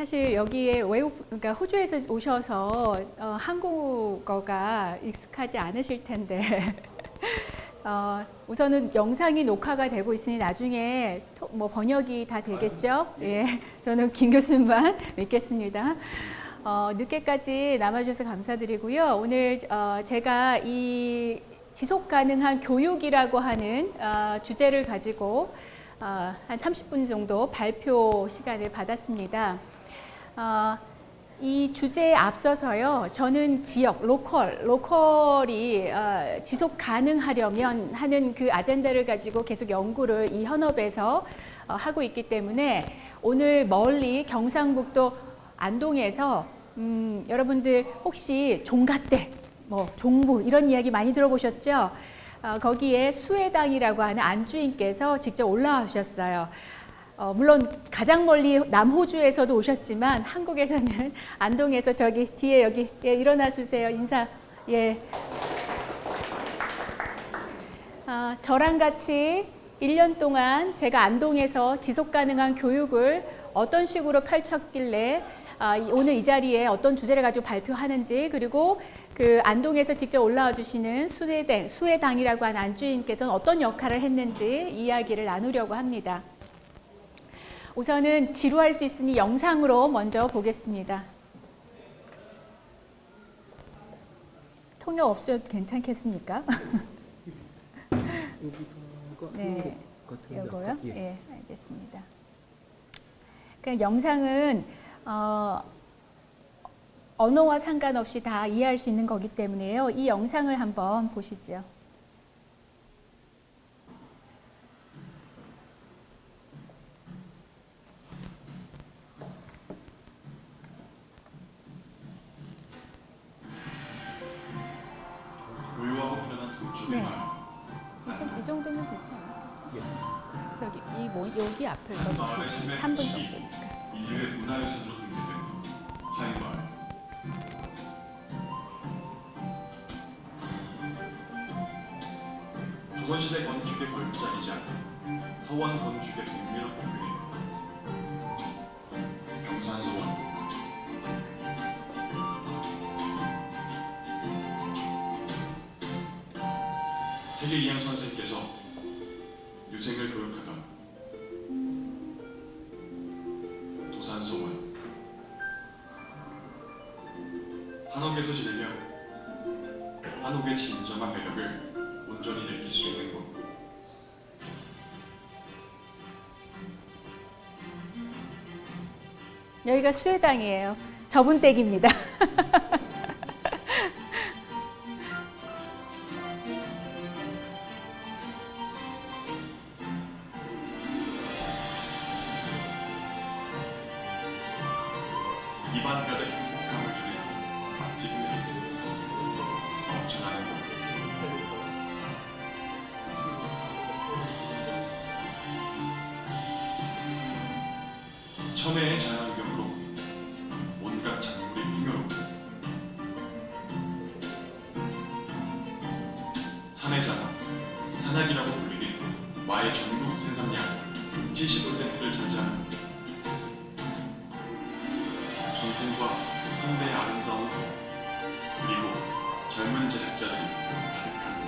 사실 여기에 그러니까 호주에서 오셔서 한국어가 익숙하지 않으실 텐데 우선은 영상이 녹화가 되고 있으니 나중에 뭐 번역이 다 되겠죠? 예, 저는 김 교수님만 믿겠습니다. 늦게까지 남아주셔서 감사드리고요. 오늘 제가 이 지속 가능한 교육이라고 하는 주제를 가지고 한 30분 정도 발표 시간을 받았습니다. 이 주제에 앞서서요, 저는 지역, 로컬이 지속 가능하려면 하는 그 아젠다를 가지고 계속 연구를 이 현업에서 하고 있기 때문에 오늘 멀리 경상북도 안동에서 여러분들 혹시 종갓댁, 뭐 종부 이런 이야기 많이 들어보셨죠? 거기에 수혜당이라고 하는 안주인께서 직접 올라와 주셨어요. 물론 가장 멀리 남호주에서도 오셨지만 한국에서는 안동에서 저기 뒤에 여기 일어나 주세요. 인사. 예. 저랑 같이 1년 동안 제가 안동에서 지속 가능한 교육을 어떤 식으로 펼쳤길래 오늘 이 자리에 어떤 주제를 가지고 발표하는지, 그리고 그 안동에서 직접 올라와 주시는 수혜당이라고 하는 안주인께서는 어떤 역할을 했는지 이야기를 나누려고 합니다. 우선은 지루할 수 있으니 영상으로 먼저 보겠습니다. 통역 없어도 괜찮겠습니까? 네, 이거요? 예, 알겠습니다. 그러니까 영상은 언어와 상관없이 다 이해할 수 있는 거기 때문에요. 이 영상을 한번 보시죠. 네. 이 정도면 됐잖아요. 저기 여기 앞을 봐주시면 3분 정도니까. 인류의 문화유산으로 등재된 하인마을. 조선시대 건축의 걸작이자 서원 건축의 백미로 꼽히는 경산서원. 태계 이양 선생께서 유생을 교육하던 도산서원. 한옥에서 지내며 한옥의 진정한 매력을 온전히 느낄 수 있는 곳. 여기가 수혜당이에요. 저분 댁입니다. 입안 가득 행복감을 주는 맛집들이 넘쳐나는 곳. 천혜의 자연경으로 온갖 작물이 풍요롭고 산해자가 산약이라고 불리는 와의 전국 생산량 70%를 차지하는 곳. 전통과 현대의 아름다운 그리고 젊은 제작자들이 가득한 곳.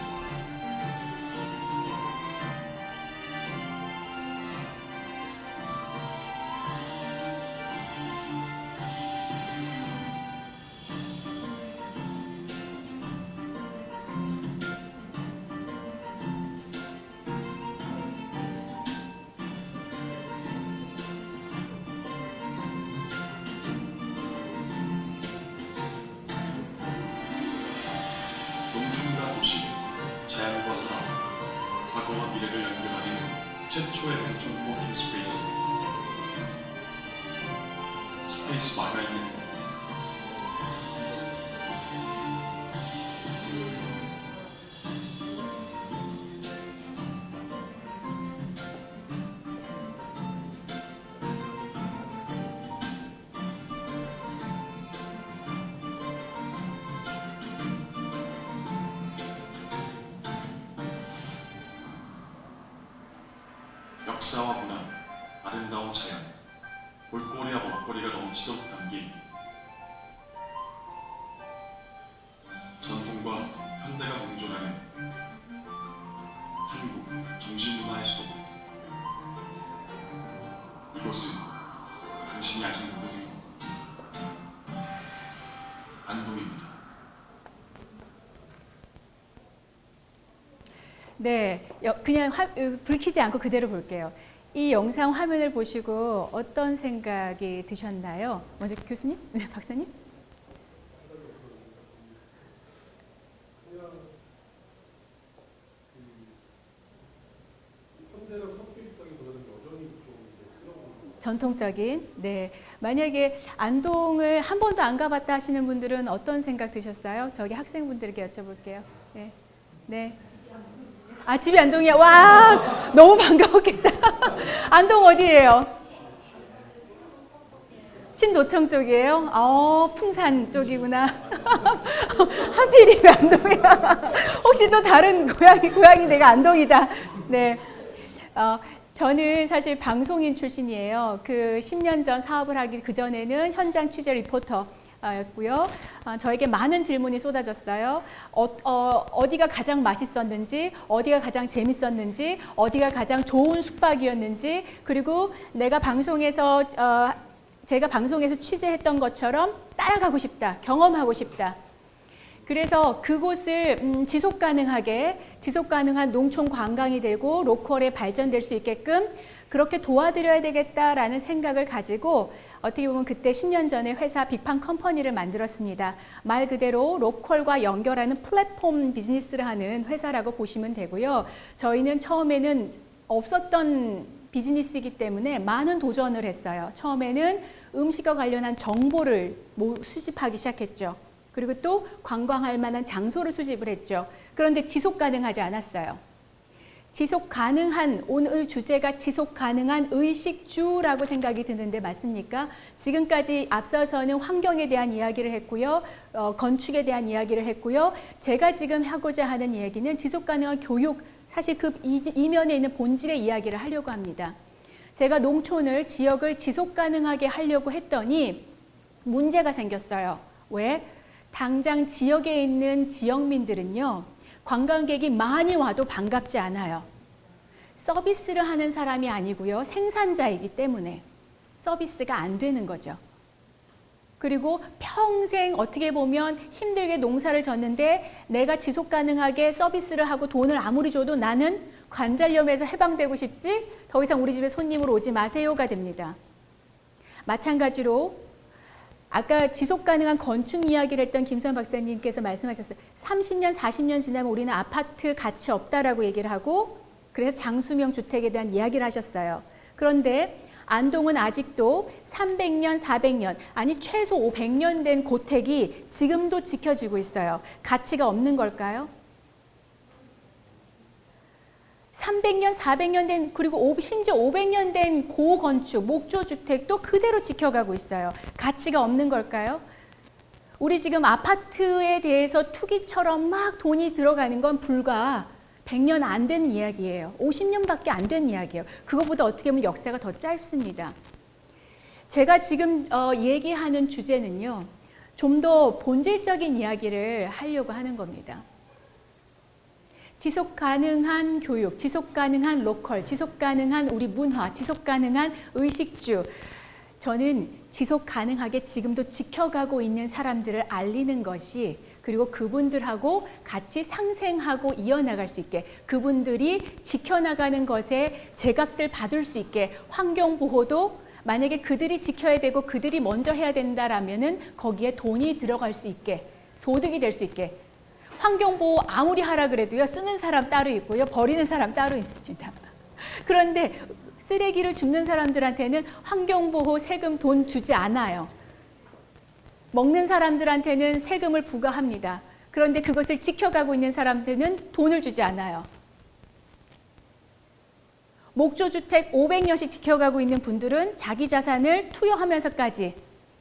농촌과 도시, 자연과 사람, 과거와 미래를 연결하는 최초의 동촌 워킹 스페이스. 스페이스 마가 있는 곳. 역사와 문화, 아름다운 자연, 볼거리와 먹거리가 넘치도록 담긴 전통과 현대가 공존하는 한국 정신문화의 수도. 이곳은 당신이 아직 모르는 안동입니다. 네, 그냥 불 켜지 않고 그대로 볼게요. 이 영상 화면을 보시고 어떤 생각이 드셨나요? 먼저 교수님? 네, 박사님? 전통적인, 네. 만약에 안동을 한 번도 안 가봤다 하시는 분들은 어떤 생각 드셨어요? 저기 학생분들에게 여쭤볼게요. 네. 네. 아, 집이 안동이야. 와, 너무 반가웠겠다. 안동 어디예요? 신도청 쪽이에요? 풍산 쪽이구나. 하필이면 안동이야. 혹시 또 다른 고향이 내가 안동이다. 네. 저는 사실 방송인 출신이에요. 그 10년 전 사업을 하기 그전에는 현장 취재 리포터였고요. 저에게 많은 질문이 쏟아졌어요. 어디가 가장 맛있었는지, 어디가 가장 재밌었는지, 어디가 가장 좋은 숙박이었는지, 그리고 제가 방송에서 취재했던 것처럼 따라가고 싶다, 경험하고 싶다. 그래서 그곳을 지속 가능한 농촌 관광이 되고 로컬에 발전될 수 있게끔 그렇게 도와드려야 되겠다라는 생각을 가지고 어떻게 보면 그때 10년 전에 회사 빅판 컴퍼니를 만들었습니다. 말 그대로 로컬과 연결하는 플랫폼 비즈니스를 하는 회사라고 보시면 되고요. 저희는 처음에는 없었던 비즈니스이기 때문에 많은 도전을 했어요. 처음에는 음식과 관련한 정보를 수집하기 시작했죠. 그리고 또 관광할 만한 장소를 수집을 했죠. 그런데 지속 가능하지 않았어요. 지속 가능한, 오늘 주제가 지속 가능한 의식주라고 생각이 드는데 맞습니까? 지금까지 앞서서는 환경에 대한 이야기를 했고요. 건축에 대한 이야기를 했고요. 제가 지금 하고자 하는 이야기는 지속 가능한 교육, 사실 그 이면에 있는 본질의 이야기를 하려고 합니다. 제가 농촌을, 지역을 지속 가능하게 하려고 했더니 문제가 생겼어요. 왜? 당장 지역에 있는 지역민들은요, 관광객이 많이 와도 반갑지 않아요. 서비스를 하는 사람이 아니고요, 생산자이기 때문에 서비스가 안 되는 거죠. 그리고 평생 어떻게 보면 힘들게 농사를 졌는데 내가 지속 가능하게 서비스를 하고 돈을 아무리 줘도 나는 관절염에서 해방되고 싶지, 더 이상 우리 집에 손님으로 오지 마세요가 됩니다. 마찬가지로 아까 지속 가능한 건축 이야기를 했던 김수환 박사님께서 말씀하셨어요. 30년, 40년 지나면 우리는 아파트 가치 없다라고 얘기를 하고, 그래서 장수명 주택에 대한 이야기를 하셨어요. 그런데 안동은 아직도 300년, 400년, 아니 최소 500년 된 고택이 지금도 지켜지고 있어요. 가치가 없는 걸까요? 300년, 400년 된, 그리고 심지어 500년 된 고건축, 목조주택도 그대로 지켜가고 있어요. 가치가 없는 걸까요? 우리 지금 아파트에 대해서 투기처럼 막 돈이 들어가는 건 불과 100년 안 된 이야기예요. 50년밖에 안 된 이야기예요. 그거보다 어떻게 보면 역사가 더 짧습니다. 제가 지금 얘기하는 주제는요, 좀 더 본질적인 이야기를 하려고 하는 겁니다. 지속 가능한 교육, 지속 가능한 로컬, 지속 가능한 우리 문화, 지속 가능한 의식주. 저는 지속 가능하게 지금도 지켜가고 있는 사람들을 알리는 것이, 그리고 그분들하고 같이 상생하고 이어나갈 수 있게, 그분들이 지켜나가는 것에 제값을 받을 수 있게, 환경보호도 만약에 그들이 지켜야 되고 그들이 먼저 해야 된다라면은 거기에 돈이 들어갈 수 있게, 소득이 될 수 있게. 환경보호 아무리 하라 그래도요, 쓰는 사람 따로 있고요, 버리는 사람 따로 있습니다. 그런데 쓰레기를 줍는 사람들한테는 환경보호 세금 돈 주지 않아요. 먹는 사람들한테는 세금을 부과합니다. 그런데 그것을 지켜가고 있는 사람들은 돈을 주지 않아요. 목조주택 500년씩 지켜가고 있는 분들은 자기 자산을 투여하면서까지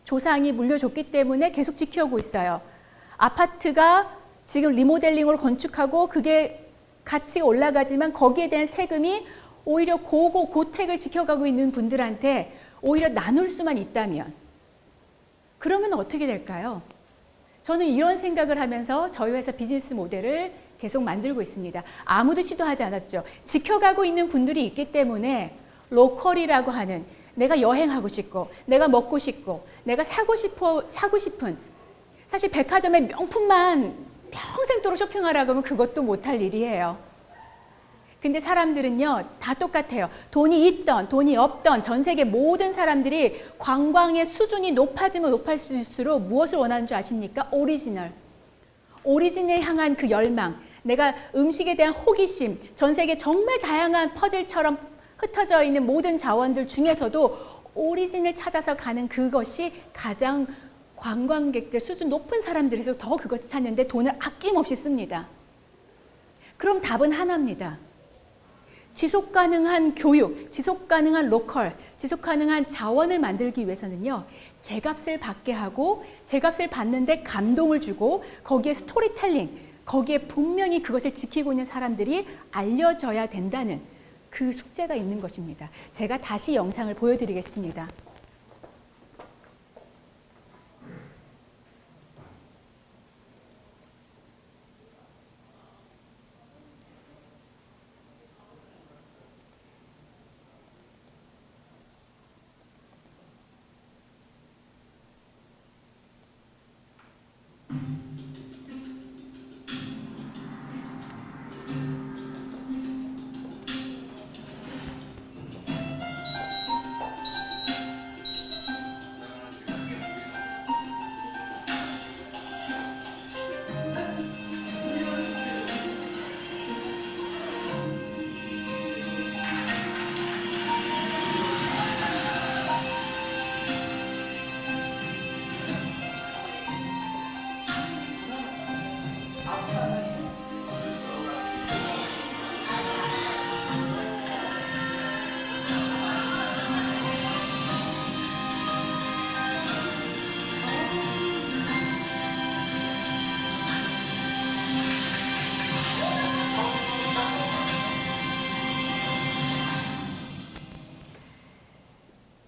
조상이 물려줬기 때문에 계속 지켜오고 있어요. 아파트가 지금 리모델링으로 건축하고 그게 가치가 올라가지만 거기에 대한 세금이 오히려 고택을 지켜가고 있는 분들한테 오히려 나눌 수만 있다면 그러면 어떻게 될까요? 저는 이런 생각을 하면서 저희 회사 비즈니스 모델을 계속 만들고 있습니다. 아무도 시도하지 않았죠. 지켜가고 있는 분들이 있기 때문에 로컬이라고 하는 내가 여행하고 싶고 내가 먹고 싶고 내가 사고 싶은 사실 백화점의 명품만 평생도록 쇼핑하라고 하면 그것도 못할 일이에요. 근데 사람들은요 다 똑같아요. 돈이 있던 돈이 없던 전 세계 모든 사람들이 관광의 수준이 높아지면 높아질수록 무엇을 원하는 줄 아십니까? 오리진을 향한 그 열망, 내가 음식에 대한 호기심, 전 세계 정말 다양한 퍼즐처럼 흩어져 있는 모든 자원들 중에서도 오리진을 찾아서 가는 그것이 가장 관광객들 수준 높은 사람들에서 더 그것을 찾는데 돈을 아낌없이 씁니다. 그럼 답은 하나입니다. 지속 가능한 교육, 지속 가능한 로컬, 지속 가능한 자원을 만들기 위해서는요. 제값을 받게 하고 제값을 받는데 감동을 주고 거기에 스토리텔링, 거기에 분명히 그것을 지키고 있는 사람들이 알려져야 된다는 그 숙제가 있는 것입니다. 제가 다시 영상을 보여드리겠습니다.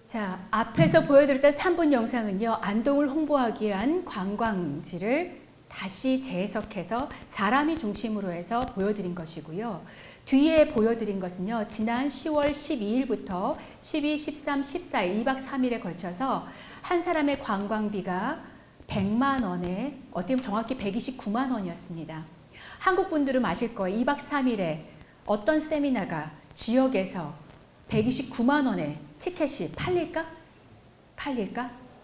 자, 앞에서 보여드렸던 3분 영상은요, 안동을 홍보하기 위한 관광지를 다시 재해석해서 사람이 중심으로 해서 보여드린 것이고요. 뒤에 보여드린 것은요, 지난 10월 12일부터 12, 13, 14일, 2박 3일에 걸쳐서 한 사람의 관광비가 100만 원에, 어떻게 보면 정확히 129만 원이었습니다. 한국 분들은 아실 거예요. 2박 3일에 어떤 세미나가 지역에서 129만 원에 티켓이 팔릴까?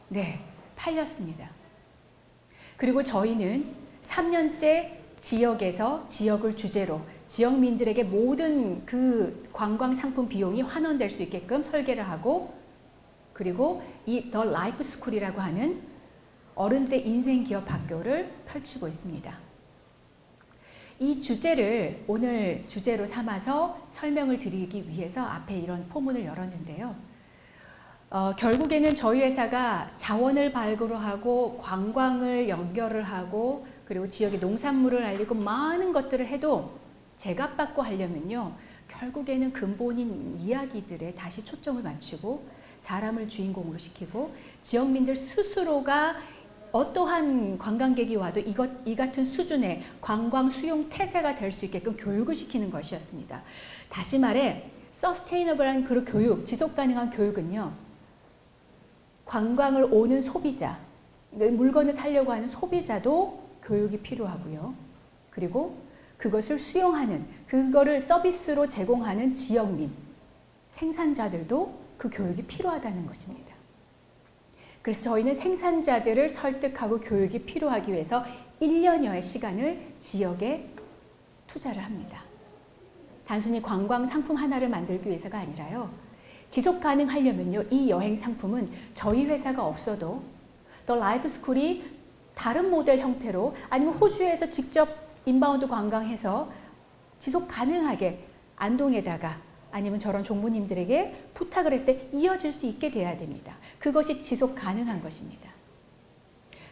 네, 팔렸습니다. 그리고 저희는 3년째 지역에서 지역을 주제로 지역민들에게 모든 그 관광 상품 비용이 환원될 수 있게끔 설계를 하고, 그리고 이 더 라이프 스쿨이라고 하는 어른들의 인생 기업 학교를 펼치고 있습니다. 이 주제를 오늘 주제로 삼아서 설명을 드리기 위해서 앞에 이런 포문을 열었는데요. 결국에는 저희 회사가 자원을 발굴하고 관광을 연결을 하고 그리고 지역의 농산물을 알리고 많은 것들을 해도 제값받고 하려면요. 결국에는 근본인 이야기들에 다시 초점을 맞추고 사람을 주인공으로 시키고 지역민들 스스로가 어떠한 관광객이 와도 이 같은 수준의 관광 수용 태세가 될 수 있게끔 교육을 시키는 것이었습니다. 다시 말해 서스테이너블한 그 교육, 지속 가능한 교육은요. 관광을 오는 소비자, 물건을 사려고 하는 소비자도 교육이 필요하고요. 그리고 그것을 수용하는, 그거를 서비스로 제공하는 지역민, 생산자들도 그 교육이 필요하다는 것입니다. 그래서 저희는 생산자들을 설득하고 교육이 필요하기 위해서 1년여의 시간을 지역에 투자를 합니다. 단순히 관광 상품 하나를 만들기 위해서가 아니라요. 지속 가능하려면요. 이 여행 상품은 저희 회사가 없어도 더 라이프 스쿨이 다른 모델 형태로 아니면 호주에서 직접 인바운드 관광해서 지속 가능하게 안동에다가 아니면 저런 종부님들에게 부탁을 했을 때 이어질 수 있게 돼야 됩니다. 그것이 지속 가능한 것입니다.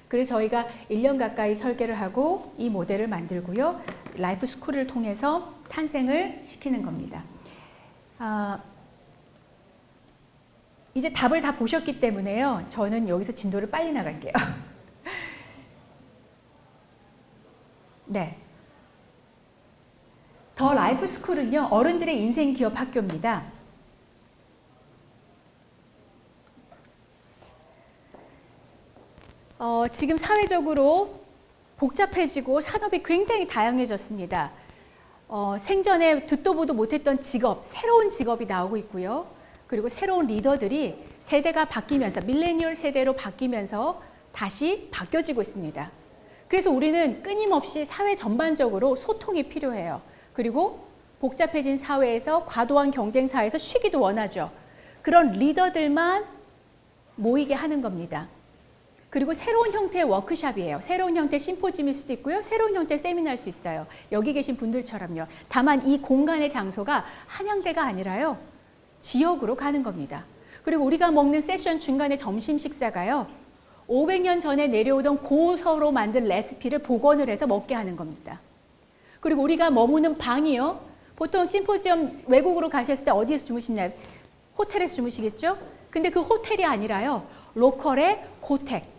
그래서 저희가 1년 가까이 설계를 하고 이 모델을 만들고요. 라이프 스쿨을 통해서 탄생을 시키는 겁니다. 이제 답을 다 보셨기 때문에요. 저는 여기서 진도를 빨리 나갈게요. 네. 더 라이프 스쿨은요, 어른들의 인생 기업 학교입니다. 지금 사회적으로 복잡해지고 산업이 굉장히 다양해졌습니다. 생전에 듣도 보도 못했던 직업, 새로운 직업이 나오고 있고요. 그리고 새로운 리더들이 세대가 바뀌면서 밀레니얼 세대로 바뀌면서 다시 바뀌어지고 있습니다. 그래서 우리는 끊임없이 사회 전반적으로 소통이 필요해요. 그리고 복잡해진 사회에서 과도한 경쟁 사회에서 쉬기도 원하죠. 그런 리더들만 모이게 하는 겁니다. 그리고 새로운 형태의 워크숍이에요. 새로운 형태의 심포지움일 수도 있고요. 새로운 형태의 세미나일 수 있어요. 여기 계신 분들처럼요. 다만 이 공간의 장소가 한양대가 아니라요. 지역으로 가는 겁니다. 그리고 우리가 먹는 세션 중간에 점심 식사가요. 500년 전에 내려오던 고서로 만든 레시피를 복원을 해서 먹게 하는 겁니다. 그리고 우리가 머무는 방이요. 보통 심포지엄 외국으로 가셨을 때 어디에서 주무시나요? 호텔에서 주무시겠죠? 근데 그 호텔이 아니라요. 로컬의 고택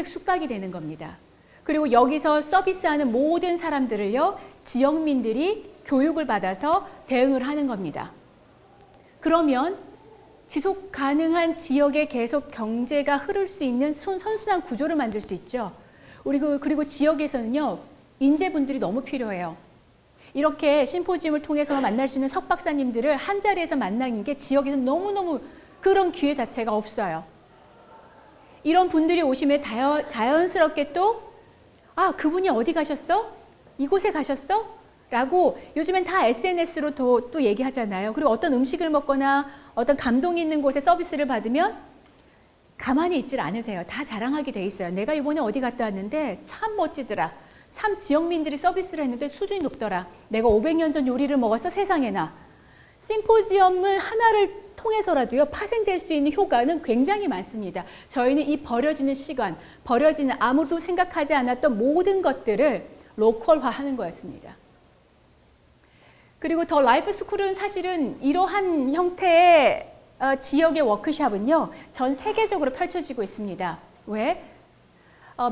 숙박이 되는 겁니다. 그리고 여기서 서비스하는 모든 사람들을요. 지역민들이 교육을 받아서 대응을 하는 겁니다. 그러면 지속 가능한 지역에 계속 경제가 흐를 수 있는 선순환 구조를 만들 수 있죠. 그리고 지역에서는요. 인재분들이 너무 필요해요. 이렇게 심포지움을 통해서 만날 수 있는 석박사님들을 한 자리에서 만나는 게 지역에서 너무너무 그런 기회 자체가 없어요. 이런 분들이 오시면 자연스럽게 또 그분이 어디 가셨어? 이곳에 가셨어? 라고 요즘엔 다 SNS로 또 얘기하잖아요. 그리고 어떤 음식을 먹거나 어떤 감동이 있는 곳에 서비스를 받으면 가만히 있질 않으세요. 다 자랑하게 돼 있어요. 내가 이번에 어디 갔다 왔는데 참 멋지더라. 참 지역민들이 서비스를 했는데 수준이 높더라. 내가 500년 전 요리를 먹었어 세상에나. 심포지엄을 하나를 통해서라도요. 파생될 수 있는 효과는 굉장히 많습니다. 저희는 이 버려지는 시간, 버려지는 아무도 생각하지 않았던 모든 것들을 로컬화하는 거였습니다. 그리고 더 라이프 스쿨은 사실은 이러한 형태의 지역의 워크숍은요. 전 세계적으로 펼쳐지고 있습니다. 왜?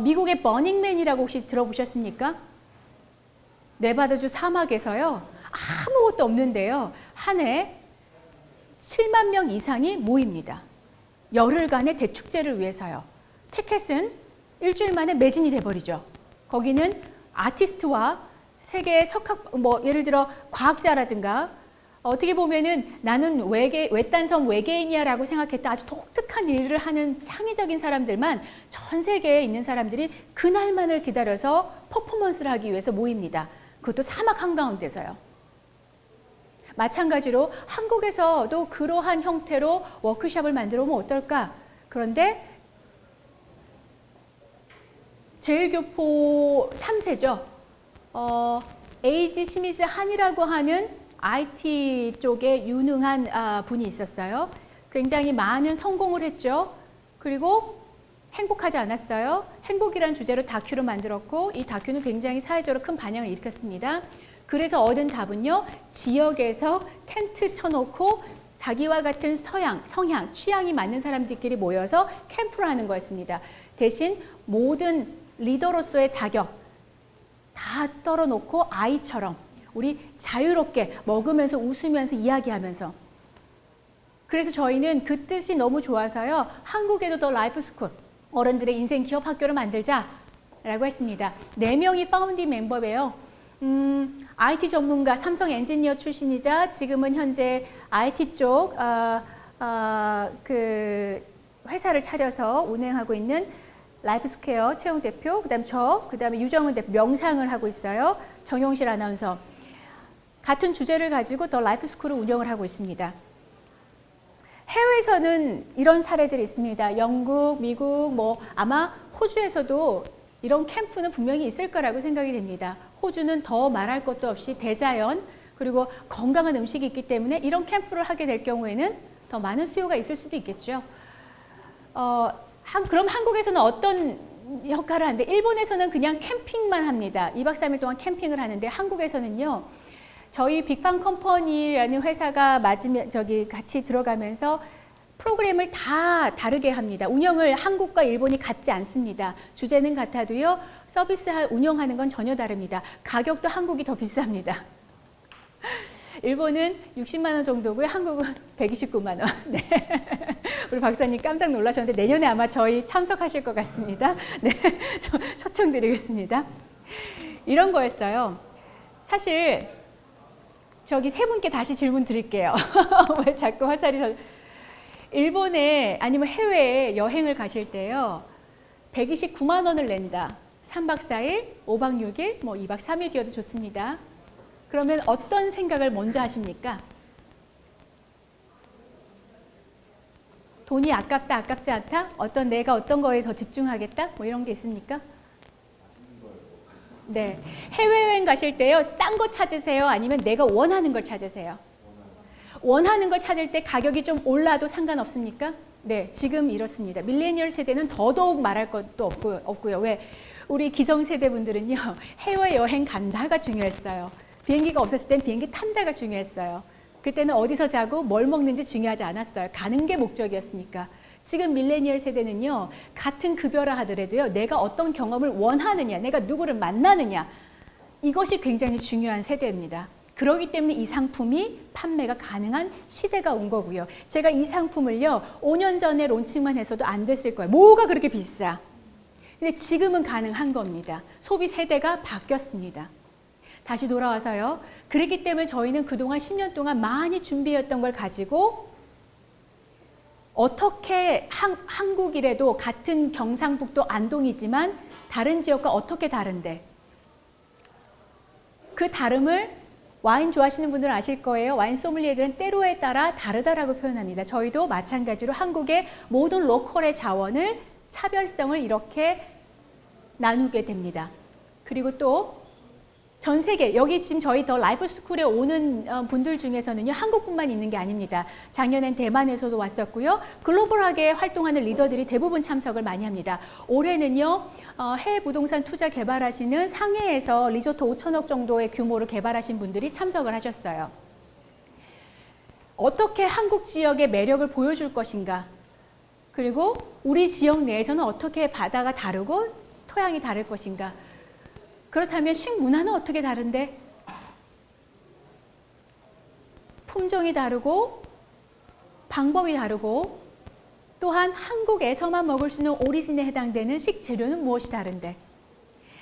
미국의 버닝맨이라고 혹시 들어보셨습니까? 네바다주 사막에서요. 아무것도 없는데요. 한 해 7만 명 이상이 모입니다. 열흘간의 대축제를 위해서요. 티켓은 일주일 만에 매진이 돼버리죠. 거기는 아티스트와 세계의 예를 들어 과학자라든가 어떻게 보면은 나는 외딴섬 외계인이야라고 생각했던 아주 독특한 일을 하는 창의적인 사람들만 전 세계에 있는 사람들이 그날만을 기다려서 퍼포먼스를 하기 위해서 모입니다. 그것도 사막 한가운데서요. 마찬가지로 한국에서도 그러한 형태로 워크숍을 만들어 보면 어떨까? 그런데 제일교포 3세죠. 에이지 시미즈 한이라고 하는 IT 쪽에 유능한 분이 있었어요. 굉장히 많은 성공을 했죠. 그리고 행복하지 않았어요. 행복이라는 주제로 다큐를 만들었고 이 다큐는 굉장히 사회적으로 큰 반향을 일으켰습니다. 그래서 얻은 답은요. 지역에서 텐트 쳐놓고 자기와 같은 성향, 취향이 맞는 사람들끼리 모여서 캠프를 하는 거였습니다. 대신 모든 리더로서의 자격 다 떨어놓고 아이처럼 우리 자유롭게 먹으면서 웃으면서 이야기하면서 그래서 저희는 그 뜻이 너무 좋아서요. 한국에도 더 라이프 스쿨 어른들의 인생 기업 학교를 만들자라고 했습니다. 4명이 파운딩 멤버예요. IT 전문가, 삼성 엔지니어 출신이자 지금은 현재 IT 쪽 그 회사를 차려서 운행하고 있는 라이프 스퀘어 최영 대표, 그다음에 유정은 대표 명상을 하고 있어요. 정용실 아나운서. 같은 주제를 가지고 더 라이프 스쿨을 운영을 하고 있습니다. 해외에서는 이런 사례들이 있습니다. 영국, 미국, 아마 호주에서도 이런 캠프는 분명히 있을 거라고 생각이 됩니다. 호주는 더 말할 것도 없이 대자연 그리고 건강한 음식이 있기 때문에 이런 캠프를 하게 될 경우에는 더 많은 수요가 있을 수도 있겠죠. 그럼 한국에서는 어떤 역할을 하는데 일본에서는 그냥 캠핑만 합니다. 2박 3일 동안 캠핑을 하는데 한국에서는요. 저희 빅팡 컴퍼니라는 회사가 같이 들어가면서 프로그램을 다 다르게 합니다. 운영을 한국과 일본이 같지 않습니다. 주제는 같아도요. 서비스 운영하는 건 전혀 다릅니다. 가격도 한국이 더 비쌉니다. 일본은 60만 원 정도고요. 한국은 129만 원. 네. 우리 박사님 깜짝 놀라셨는데 내년에 아마 저희 참석하실 것 같습니다. 네. 초청드리겠습니다. 이런 거였어요. 사실 저기 세 분께 다시 질문 드릴게요. 왜 자꾸 화살이 일본에 아니면 해외에 여행을 가실 때요. 129만 원을 낸다. 3박 4일, 5박 6일, 뭐 2박 3일이어도 좋습니다. 그러면 어떤 생각을 먼저 하십니까? 돈이 아깝다, 아깝지 않다? 내가 어떤 거에 더 집중하겠다? 뭐 이런 게 있습니까? 네. 해외여행 가실 때요. 싼 거 찾으세요? 아니면 내가 원하는 걸 찾으세요? 원하는 걸 찾을 때 가격이 좀 올라도 상관없습니까? 네, 지금 이렇습니다. 밀레니얼 세대는 더더욱 말할 것도 없고요. 왜? 우리 기성세대 분들은요. 해외여행 간다가 중요했어요. 비행기가 없었을 땐 비행기 탄다가 중요했어요. 그때는 어디서 자고 뭘 먹는지 중요하지 않았어요. 가는 게 목적이었으니까. 지금 밀레니얼 세대는요. 같은 급여라 하더라도요. 내가 어떤 경험을 원하느냐, 내가 누구를 만나느냐, 이것이 굉장히 중요한 세대입니다. 그렇기 때문에 이 상품이 판매가 가능한 시대가 온 거고요. 제가 이 상품을요. 5년 전에 론칭만 했어도 안 됐을 거예요. 뭐가 그렇게 비싸? 근데 지금은 가능한 겁니다. 소비 세대가 바뀌었습니다. 다시 돌아와서요. 그렇기 때문에 저희는 그동안 10년 동안 많이 준비했던 걸 가지고 어떻게 한국이라도 같은 경상북도 안동이지만 다른 지역과 어떻게 다른데 그 다름을 와인 좋아하시는 분들은 아실 거예요. 와인 소믈리에들은 때로에 따라 다르다라고 표현합니다. 저희도 마찬가지로 한국의 모든 로컬의 자원을 차별성을 이렇게 나누게 됩니다. 그리고 또 전 세계, 여기 지금 저희 더 라이프 스쿨에 오는 분들 중에서는요, 한국뿐만 있는 게 아닙니다. 작년엔 대만에서도 왔었고요. 글로벌하게 활동하는 리더들이 대부분 참석을 많이 합니다. 올해는요, 해외 부동산 투자 개발하시는 상해에서 리조트 5천억 정도의 규모를 개발하신 분들이 참석을 하셨어요. 어떻게 한국 지역의 매력을 보여줄 것인가? 그리고 우리 지역 내에서는 어떻게 바다가 다르고 토양이 다를 것인가? 그렇다면 식문화는 어떻게 다른데? 품종이 다르고 방법이 다르고 또한 한국에서만 먹을 수 있는 오리진에 해당되는 식재료는 무엇이 다른데?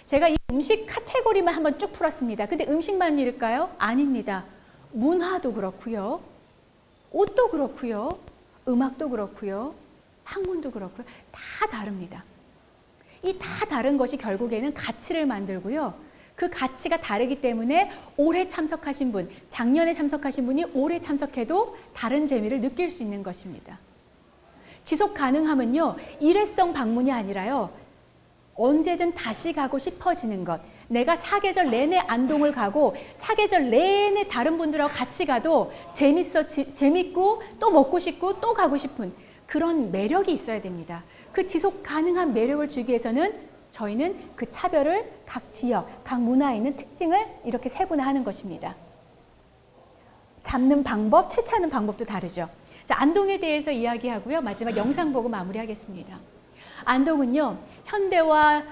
제가 이 음식 카테고리만 한번 쭉 풀었습니다. 근데 음식만일까요? 아닙니다. 문화도 그렇고요. 옷도 그렇고요. 음악도 그렇고요. 학문도 그렇고요. 다 다릅니다. 이 다 다른 것이 결국에는 가치를 만들고요. 그 가치가 다르기 때문에 올해 참석하신 분, 작년에 참석하신 분이 올해 참석해도 다른 재미를 느낄 수 있는 것입니다. 지속 가능함은요. 일회성 방문이 아니라요. 언제든 다시 가고 싶어지는 것. 내가 사계절 내내 안동을 가고 사계절 내내 다른 분들하고 같이 가도 재밌고 또 먹고 싶고 또 가고 싶은 그런 매력이 있어야 됩니다. 그 지속 가능한 매력을 주기 위해서는 저희는 그 차별을 각 지역, 각 문화에 있는 특징을 이렇게 세분화하는 것입니다. 잡는 방법, 채취하는 방법도 다르죠. 자, 안동에 대해서 이야기하고요. 마지막 영상 보고 마무리하겠습니다. 안동은요. 현대와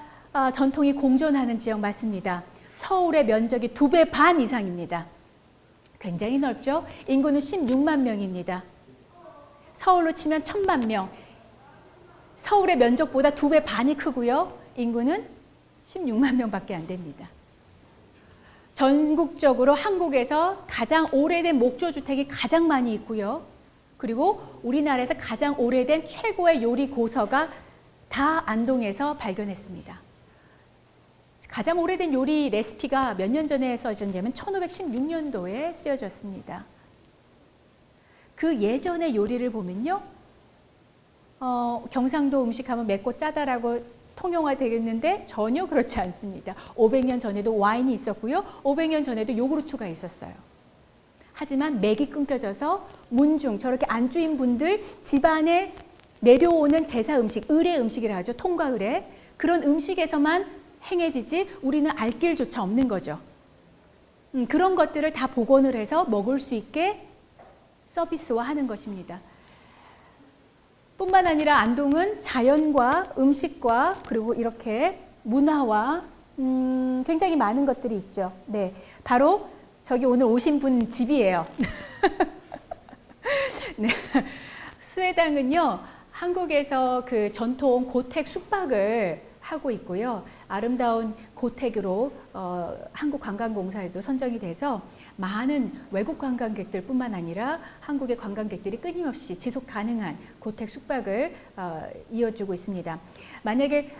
전통이 공존하는 지역 맞습니다. 서울의 면적이 2배 반 이상입니다. 굉장히 넓죠. 인구는 16만 명입니다. 서울로 치면 1000만 명. 서울의 면적보다 2배 반이 크고요. 인구는 16만 명밖에 안 됩니다. 전국적으로 한국에서 가장 오래된 목조주택이 가장 많이 있고요. 그리고 우리나라에서 가장 오래된 최고의 요리 고서가 다 안동에서 발견했습니다. 가장 오래된 요리 레시피가 몇 년 전에 써졌냐면 1516년도에 쓰여졌습니다. 그 예전의 요리를 보면요. 경상도 음식하면 맵고 짜다라고 통용화되겠는데 전혀 그렇지 않습니다. 500년 전에도 와인이 있었고요. 500년 전에도 요구르트가 있었어요. 하지만 맥이 끊겨져서 문중, 저렇게 안주인 분들 집안에 내려오는 제사 음식, 의례 음식이라 하죠. 통과 의례. 그런 음식에서만 행해지지 우리는 알 길조차 없는 거죠. 그런 것들을 다 복원을 해서 먹을 수 있게 서비스화하는 것입니다. 뿐만 아니라 안동은 자연과 음식과 그리고 이렇게 문화와 굉장히 많은 것들이 있죠. 네, 바로 저기 오늘 오신 분 집이에요. 네, 수혜당은요, 한국에서 그 전통 고택 숙박을 하고 있고요. 아름다운 고택으로 한국관광공사에도 선정이 돼서 많은 외국 관광객들뿐만 아니라 한국의 관광객들이 끊임없이 지속 가능한 고택 숙박을 이어주고 있습니다. 만약에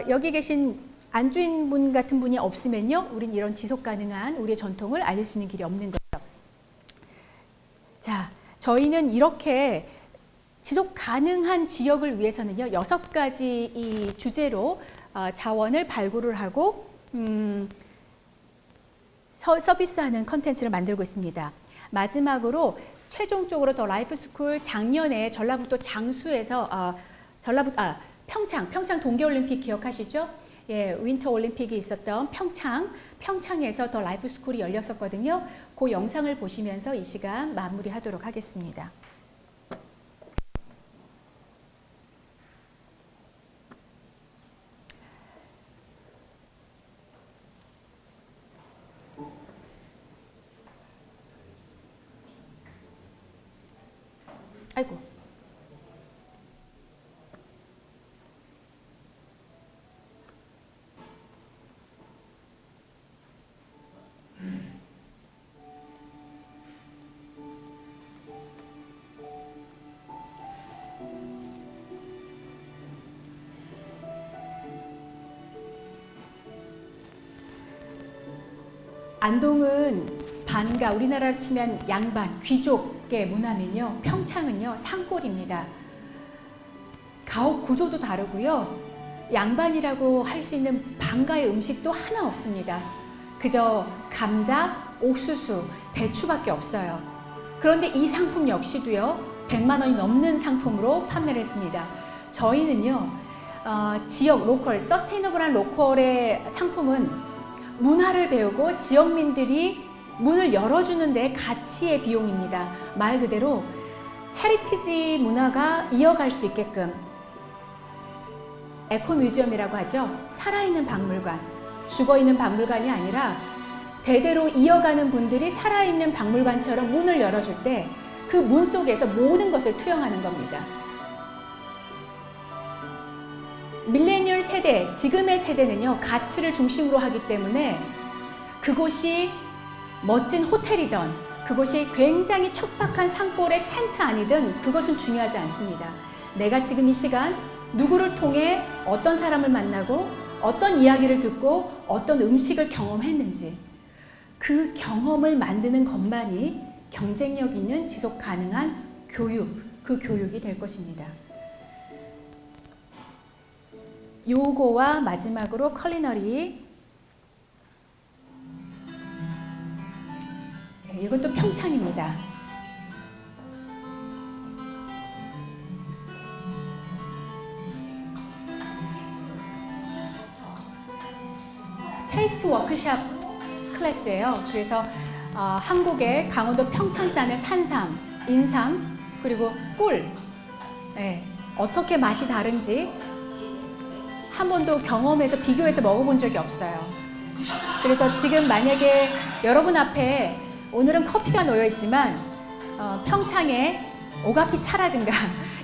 여기 계신 안주인분 같은 분이 없으면요, 우린 이런 지속 가능한 우리의 전통을 알릴 수 있는 길이 없는 거죠. 자, 저희는 이렇게 지속 가능한 지역을 위해서는요, 6가지 이 주제로 자원을 발굴을 하고 서비스하는 컨텐츠를 만들고 있습니다. 마지막으로 최종적으로 더 라이프 스쿨 작년에 전라북도 장수에서 평창 동계올림픽 기억하시죠? 예, 윈터 올림픽이 있었던 평창에서 더 라이프 스쿨이 열렸었거든요. 그 영상을 보시면서 이 시간 마무리하도록 하겠습니다. 아이고. 안동은 반가, 우리나라로 치면 양반, 귀족의 문화면요. 평창은요, 산골입니다. 가옥 구조도 다르고요. 양반이라고 할 수 있는 반가의 음식도 하나 없습니다. 그저 감자, 옥수수, 배추밖에 없어요. 그런데 이 상품 역시도요, 100만 원이 넘는 상품으로 판매를 했습니다. 저희는요, 지역 로컬, 서스테이너블한 로컬의 상품은 문화를 배우고 지역민들이 문을 열어주는 데 가치의 비용입니다. 말 그대로 헤리티지 문화가 이어갈 수 있게끔 에코뮤지엄이라고 하죠. 살아있는 박물관, 죽어있는 박물관이 아니라 대대로 이어가는 분들이 살아있는 박물관처럼 문을 열어줄 때 그 문 속에서 모든 것을 투영하는 겁니다. 밀레니얼 세대, 지금의 세대는요, 가치를 중심으로 하기 때문에 그곳이 멋진 호텔이든 그곳이 굉장히 척박한 산골의 텐트 아니든 그것은 중요하지 않습니다. 내가 지금 이 시간 누구를 통해 어떤 사람을 만나고 어떤 이야기를 듣고 어떤 음식을 경험했는지 그 경험을 만드는 것만이 경쟁력 있는 지속 가능한 교육, 그 교육이 될 것입니다. 요거와 마지막으로 컬리너리. 네, 이건 또 평창입니다. 테이스트 워크샵 클래스예요. 그래서 한국의 강원도 평창산의 산삼, 인삼, 그리고 꿀, 네, 어떻게 맛이 다른지 한 번도 경험해서 비교해서 먹어본 적이 없어요. 그래서 지금 만약에 여러분 앞에 오늘은 커피가 놓여 있지만 평창에 오가피 차라든가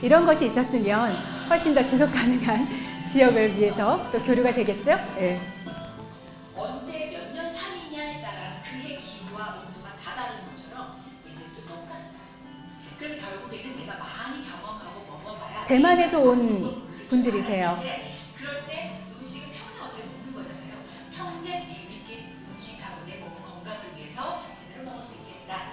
이런 것이 있었으면 훨씬 더 지속 가능한 지역을 위해서 또 교류가 되겠죠? 네. 언제 몇 년 산이냐에 따라 그의 기후와 온도가 다 다른 것처럼 얘들도 똑같다. 그래서 결국에는 내가 많이 경험하고 먹어봐야 대만에서 온 분들이세요. 그럴 때 음식은 평생 어차피 먹는 거잖아요. 평생 재밌게 음식하고 내 몸 건강을 위해서 제대로 먹을 수 있겠다.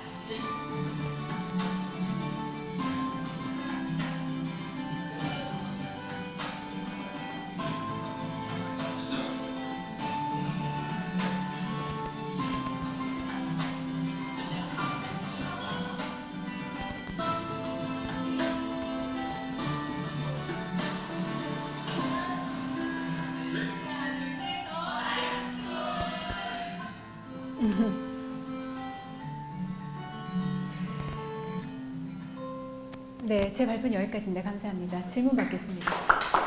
네, 제 발표는 여기까지입니다. 감사합니다. 질문 받겠습니다.